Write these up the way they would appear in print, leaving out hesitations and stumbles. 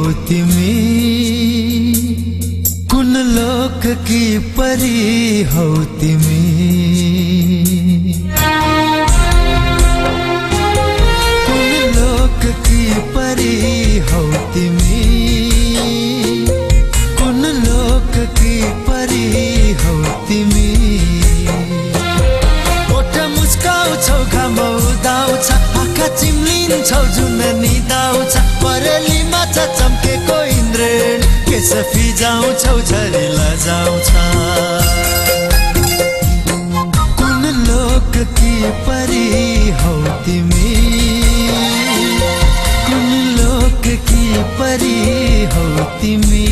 तिमी कुन लोक की परी हौ तिमी कुन लोक की परी हौ तिमी कुन लोक की परी हौ तिमी ओठ मुस्काउँछौ घाम उदाउँछ आँखा चिम्लिन्छौ जुन निदाउँछ परेलीमा छ चम्केको इन्द्रेणी केस फिजाउँछौ झरी लजाउँछ कुन लोक की परी हौ तिमी कुन लोक की परी हौ तिमी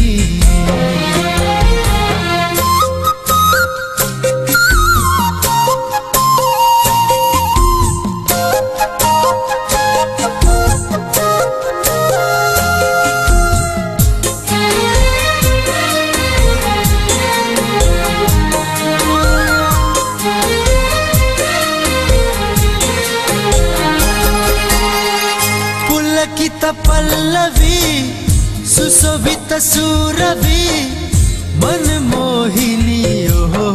पुलकित पल्लवी सुशोभित सुरभि मन मोहिनी ओ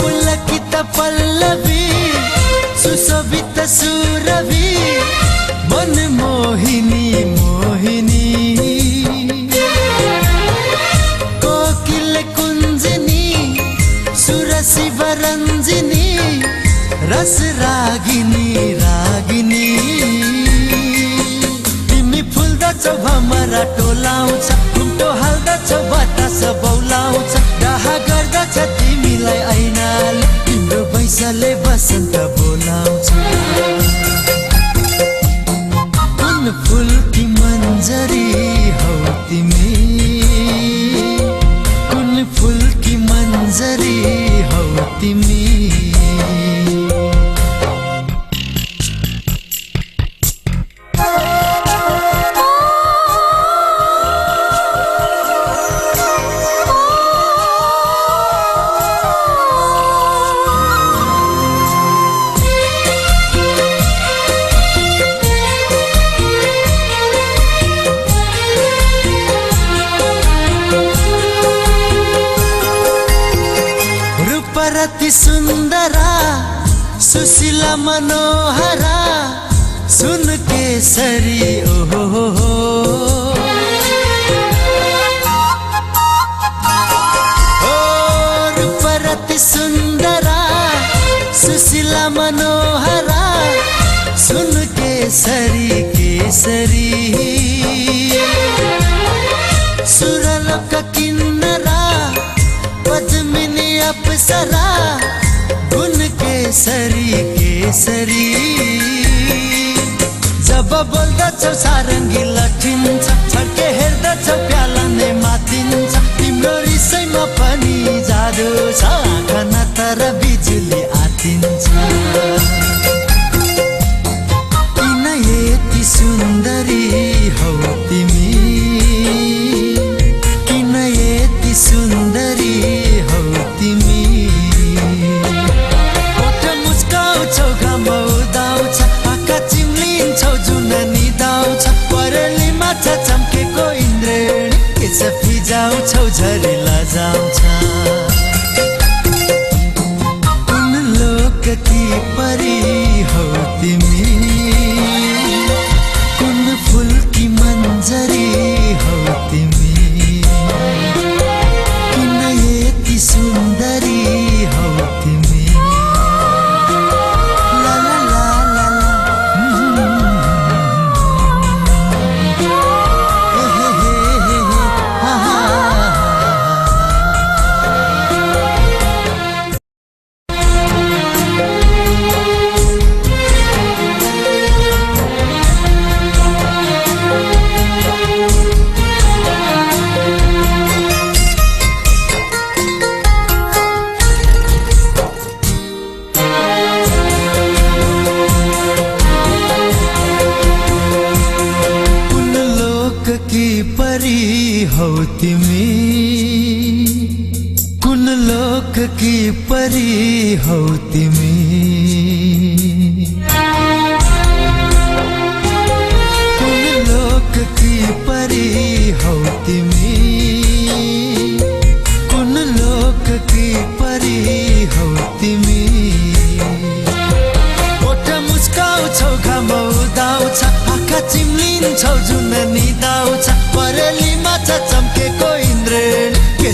पुलकित पल्लवी सुशोभित सुरभि मन मोहिनी मोहिनी कोकिल कुञ्जनी सुरसी वरञ्जिनी रस रागिनी रागिनी तिमी फुल्दछौ भमरा टोलाउँछ घुम्टो हाल्दछौ बतास बौलाउँछ डाहा गर्दछ तिमीलाई ऐनाले तिम्रो बैसले बसन्त बोलाउँछ कुन फुलकी मन्जरी हौ तिमी कुन फुलकी मन्जरी हौ तिमी रति सुन्दरा सुशीला मनोहरा सुन केसरी ओहो रूप रति सुन्दरा सुशीला मनोहरा सुन केसरी केसरी सुरलोक किन्नरा पद्मिनी अप्सरा गुण केसरी केसरी जब बोल्दछौ सारङ्गी लठिन्छ छड्के हेर्दछौ प्याला नै मातिन्छ तिम्रो रिसैमा पनि जादु छ आँखा नतर बिजुली आतिन्छ किन यति सुन्दरी हौ तिमी किन यति सुन्दरी हौ तिमी ओठ मुस्काउँछौ घाम उदाउँछ आँखा चिम्लिन्छौ जुन निदाउँछ परेलीमा छ चम्केको इन्द्रेणी केस फिजाउँछौ झरी लजाउँछ कुन लोक की परी हौ तिमी कुन फुलकी मन्जरी हौ तिमी किन यति सुन्दरी हौ तिमी ला ला ला ला हे हे हे हे हा हा की परी हौ तिमी कुन लोक की परी हौ तिमी।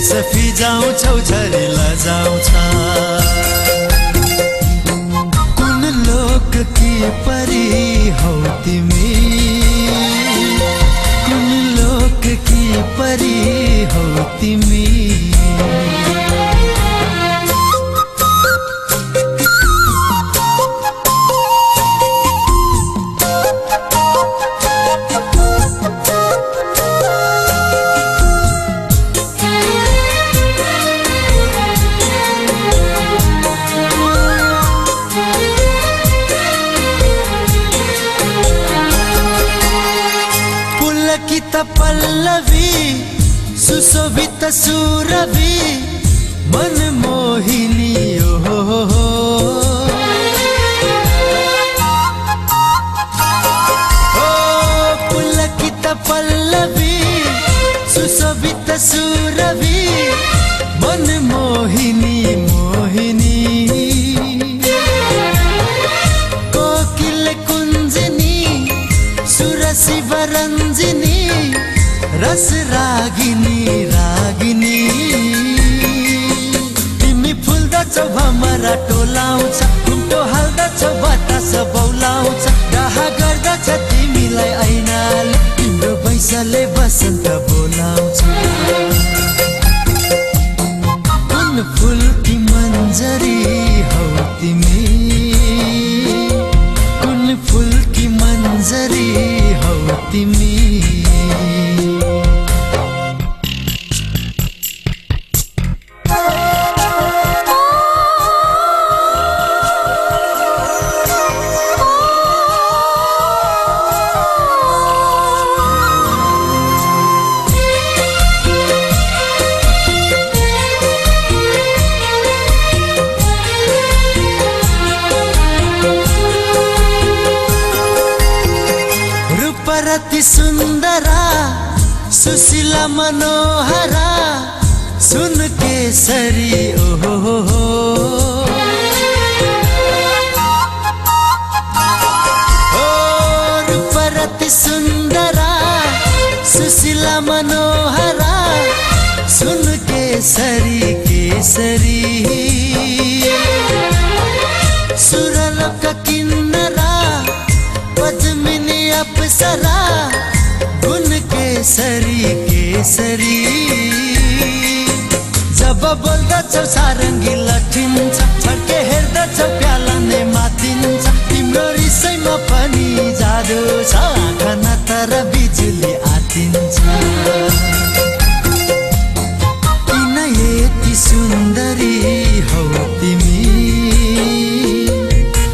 केस फिजाउँछौ झरी लजाउँछ कुन लोक की परी हौ तिमी कुन लोक की परी हौ तिमी पुलकित पल्लवी सुशोभित सुरभि मनमोहिनी हो पुलकित पल्लवी सुशोभित सुरभि मनमोहिनी मोहिनी कोकिल कुञ्जनी सुरसी वरञ्जिनी रस रागिनी रागिनी तिमी फुल्दछौ भमरा टोलाउँछ घुम्टो हाल्दछौ बतास बौलाउँछ डाहा गर्दछ तिमीलाई ऐनाले तिम्रो बैसले बसन्त बोलाउँछ कुन फुलकी मन्जरी हौ तिमी कुन फुलकी मन्जरी हौ तिमी रति सुन्दरा सुशीला मनोहरा सुन केसरी ओहो रूपरति सुन्दरा सुशीला मनोहरा सुन केसरी केसरी सुरलोक किन्नरा पद्मिनी अप्सरा गुण केसरी केसरी जब बोल्दछौ सारङ्गी लठिन्छ छड्के हेर्दछौ प्यालाने मातिन्छ तिम्रो रिसैमा पनि जादु छ आँखा नतर बिजुली आतिन्छ किन यति सुन्दरी हौ तिमी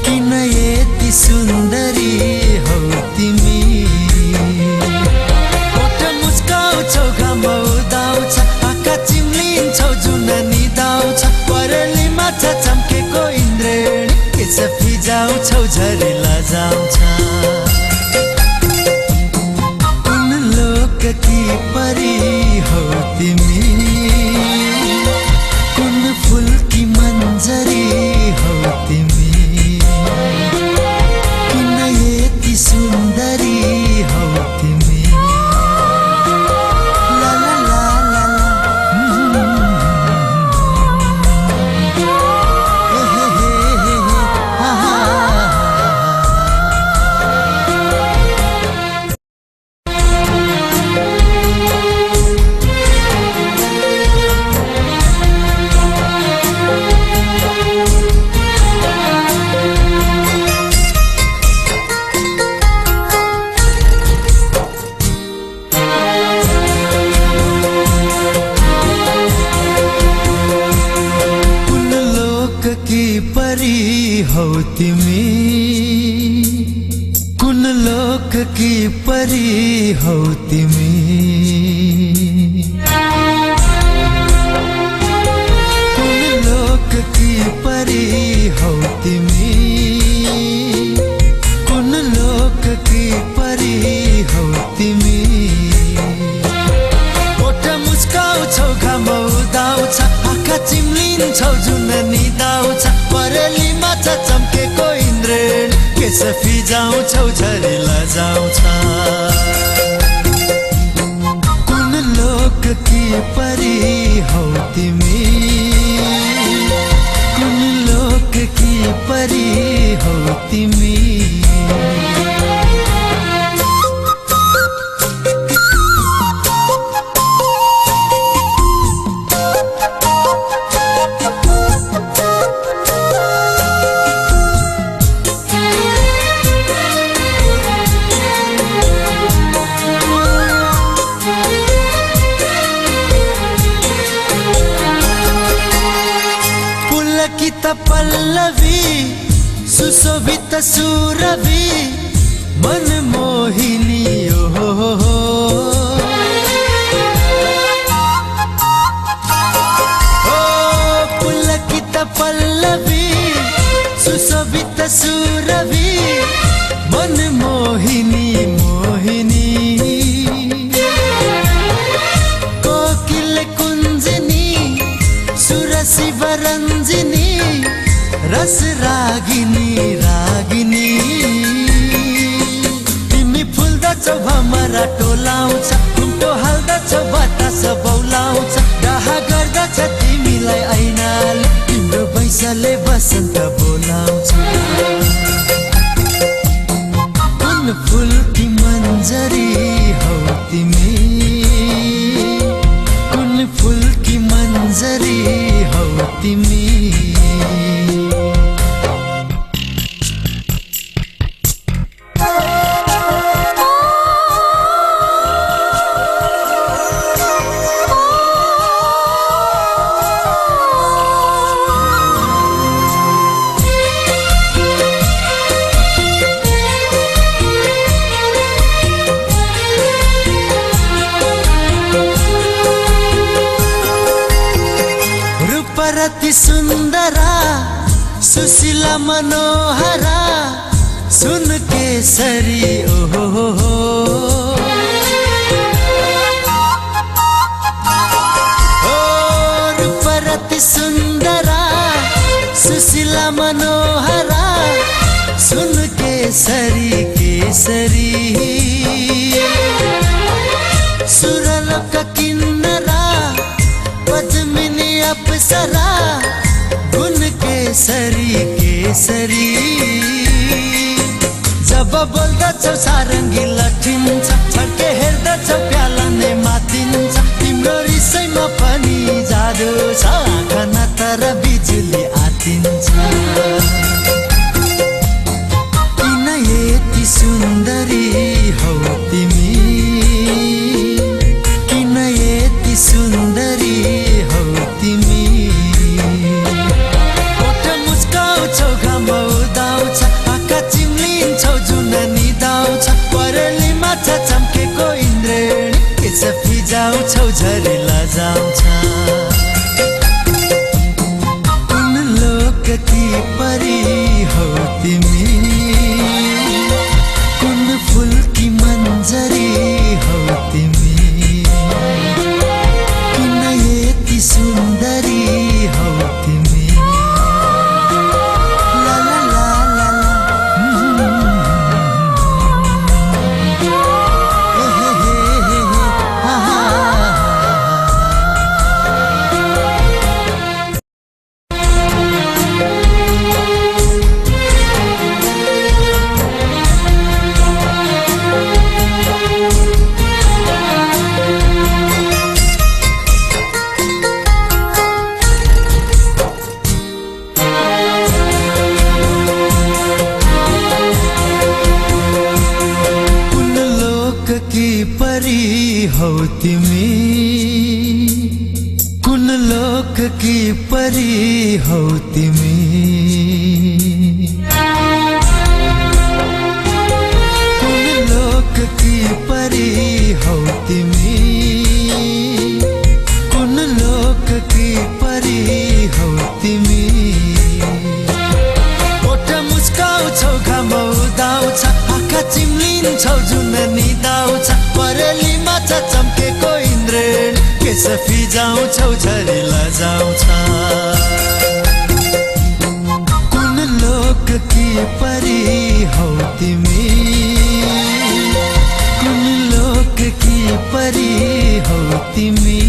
किन यति सुन्दरी हौ तिमी ओठ मुस्काउँछौ घाम उदाउँछ आँखा चिम्लिन्छौ जुन निदाउँछ परेलीमा छ चम्केको इन्द्रेणी केस फिजाउँछौ झरी लजाउँछ कुन लोक की परी हौ तिमी कुन फुलकी मन्जरी हौ तिमी किन यति सुन्दरी हौ तिमी ला ला ला ला हे हे हे हा हा हौ तिमी कुन लोक की परी हौ तिमी कुन लोक की परी हौ तिमी कुन लोक की परी हौ तिमी ओठ मुस्काउँछौ घाम उदाउँछ आँखा चिम्लिन्छौ जुन निदाउँछ परेलीमा छ चम्केको इन्द्रेणी केस फिजाउँछौ झरी लजाउँछ कुन लोक की परी हौ तिमी, कुन लोक की परी हौ तिमी। पुलकित पल्लवी सुशोभित सुरभि मनमोहिनी ओहो। पुलकित पल्लवी सुशोभित सुरभि मनमोहिनी मोहिनी। कोकिल कुञ्जनी सुरसी वरञ्जिनी रस रागिनी रागिनी। तिमी फुल्दछौ भमरा टोलाउँछ, घुम्टो हाल्दछौ बतास बौलाउँछ। डाहा गर्दछ तिमीलाई ऐनाले, तिम्रो बैसले बसन्त बोलाउँछ। कुन फुल की मन्जरी हौ तिमी, कुन फुल की मन्जरी हौ तिमी। रूपरती सुन्दरा सुशीला मनोहरा सुन केसरी ओहो। रूपरती सुन्दरा सुशीला मनोहरा सुन केसरी केसरी। सुरलोक किन्नरा पद्मिनी अप्सरा गुण केसरी केसरी। जब बोल्दछौ सारङ्गी लठिन्छ, छड्के हेर्दछौ प्यालाने मातिन्छ। तिम्रो रिसैमा पनि जादु छ, आँखा नतर बिजुली आतिन्छ। किन यति सुन्दरी हौ तिमी, किन यति सुन्दरी हौ तिमी। ओठ मुस्काउँछौ घाम उदाउँछ, आँखा चिम्लिन्छौ जुन निदाउँछ। परेली माछा चम्केको इन्द्रेणी, केश फिजाउँछौ झरी लजाउँछ। कुन लोक की परी हौ तिमी, कुन फुल की मन्जरी हौ तिमी। किन यति सुन्दरी हौ तिमी। ला ला ला ला ला। हे हे हे हे हा हा। की परी हौ तिमी, कुन लोक की परी हौ तिमी। कुन लोक की परी हौ तिमी, कुन लोक की परी हौ तिमी। ओठ मुस्काउँछौ घाम उदाउँछ, आँखा चिम्लिन्छौ जुन निदाउँछ। परेली माछा चम्केको इन्द्रेणी, केश फिजाउँछौ झरी लजाउँछ। कुन लोक की परी हौ तिमी, कुन लोक की परी हौ तिमी।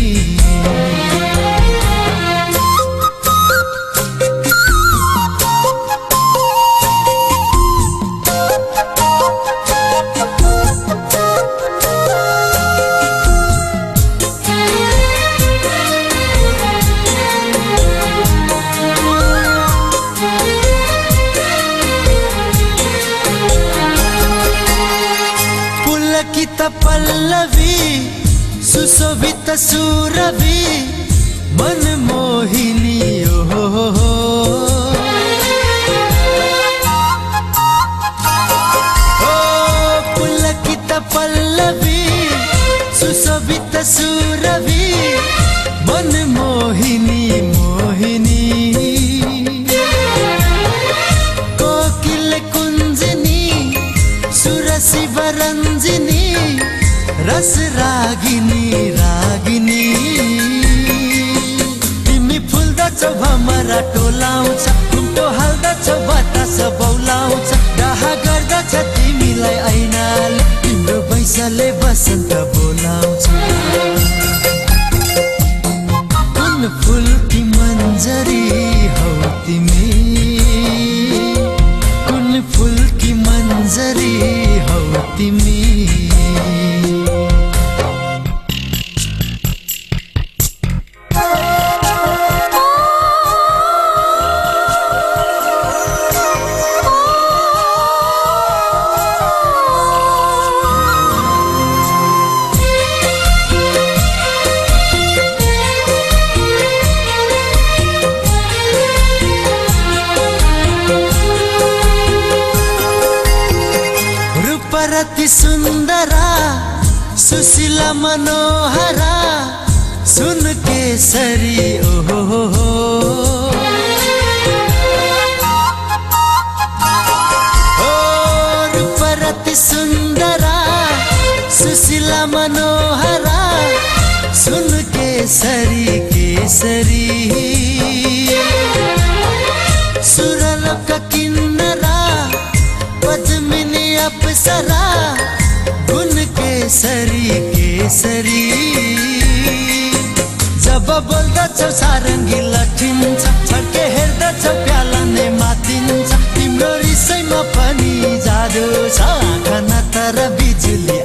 सुशोभित सुरभि मनमोहिनी ओहो पुलकित पल्लवी सुशोभित सुरभि मनमोहिनी मोहिनी कोकिल कुञ्जिनी सुरसी वरञ्जिनी रस रागिनी रागिनी तिमी फुल्दछौ भमरा टोलाउँछ घुम्टो हाल्दछौ बतास बौलाउँछ डाहा गर्दछ तिमीलाई ऐनाले तिम्रो बैसले बसन्त बोलाउँछ कुन फुलकी मन्जरी हौ तिमी कुन फुलकी मन्जरी हौ तिमी रति सुन्दरा सुशीला मनोहरा सुन केसरी ओहो रूपरति सुन्दरा सुशीला मनोहरा सुन केसरी केसरी सुरलोक किन्नरा पद्मिनी अप्सरा गुण केसरी केसरी जब बोल्दछौ सारङ्गी लठिन्छ छड्के हेर्दछौ प्याला नै मातिन्छ तिम्रो रिसैमा पनि जादु छ आँखा नतर बिजुली